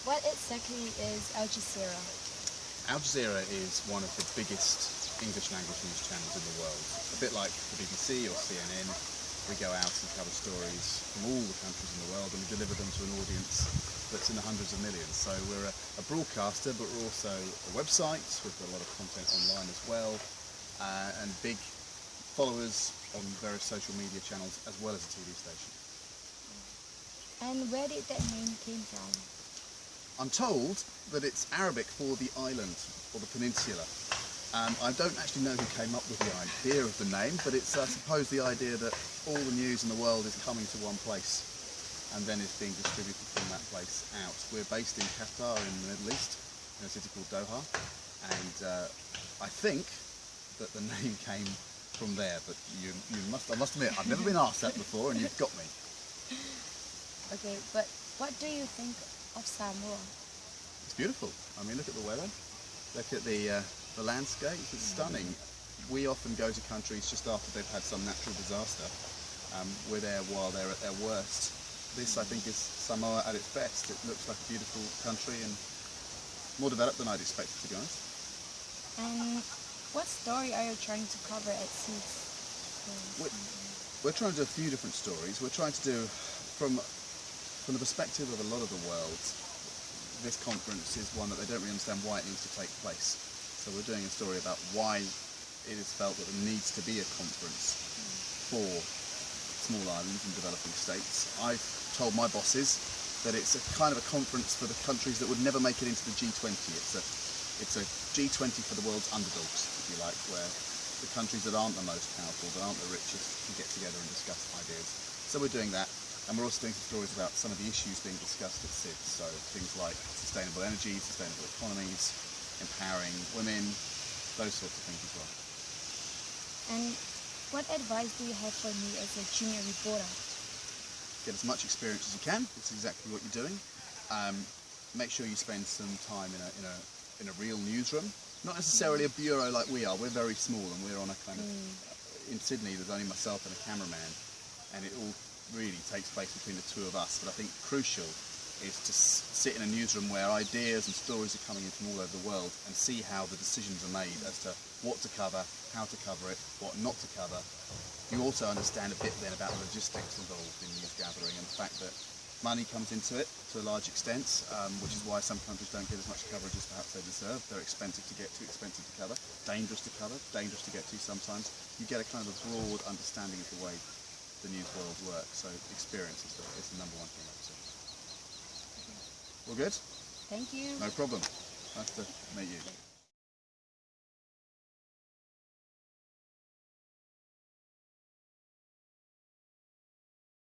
What exactly is Aljazeera? Aljazeera is one of the biggest English language news channels in the world. A bit like the BBC or CNN, we go out and cover stories from all the countries in the world and we deliver them to an audience that's in the hundreds of millions. So we're a broadcaster, but we're also a website with a lot of content online as well, and big followers on various social media channels as well as a TV station. And where did that name came from? I'm told that it's Arabic for the island or the peninsula. I don't actually know who came up with the idea of the name, but it's I suppose the idea that all the news in the world is coming to one place and then is being distributed from that place out. We're based in Qatar in the Middle East, in a city called Doha, and I think that the name came from there, but I must admit, I've never been asked that before and you've got me. Okay, but what do you think of Samoa? It's beautiful. I mean, look at the weather, look at the landscape, it's stunning. We often go to countries just after they've had some natural disaster. We're there while they're at their worst. This, I think, is Samoa at its best. It looks like a beautiful country and more developed than I'd expected, to be honest. And what story are you trying to cover at sea? We're trying to do a few different stories. We're trying to do, from the perspective of a lot of the world, this conference is one that they don't really understand why it needs to take place. So we're doing a story about why it is felt that there needs to be a conference for small islands and developing states. I've told my bosses that it's a kind of a conference for the countries that would never make it into the G20. It's a G20 for the world's underdogs, if you like, where the countries that aren't the most powerful, that aren't the richest, can get together and discuss ideas. So we're doing that, and we're also doing some stories about some of the issues being discussed at SID. So things like sustainable energy, sustainable economies, empowering women, those sorts of things as well. And what advice do you have for me as a junior reporter? Get as much experience as you can. That's exactly what you're doing. Make sure you spend some time in a real newsroom. Not necessarily a bureau like we are. We're very small and we're on a kind of... In Sydney there's only myself and a cameraman, and it all really takes place between the two of us. But I think crucial is to sit in a newsroom where ideas and stories are coming in from all over the world and see how the decisions are made as to what to cover, how to cover it, what not to cover. You also understand a bit then about the logistics involved in news gathering and the fact that money comes into it to a large extent, which is why some countries don't get as much coverage as perhaps they deserve. They're expensive to get to, expensive to cover, dangerous to cover, dangerous to get to sometimes. You get a kind of a broad understanding of the way the news world works, so experience is the number one thing I would say. All good? Thank you. No problem. Nice to meet you.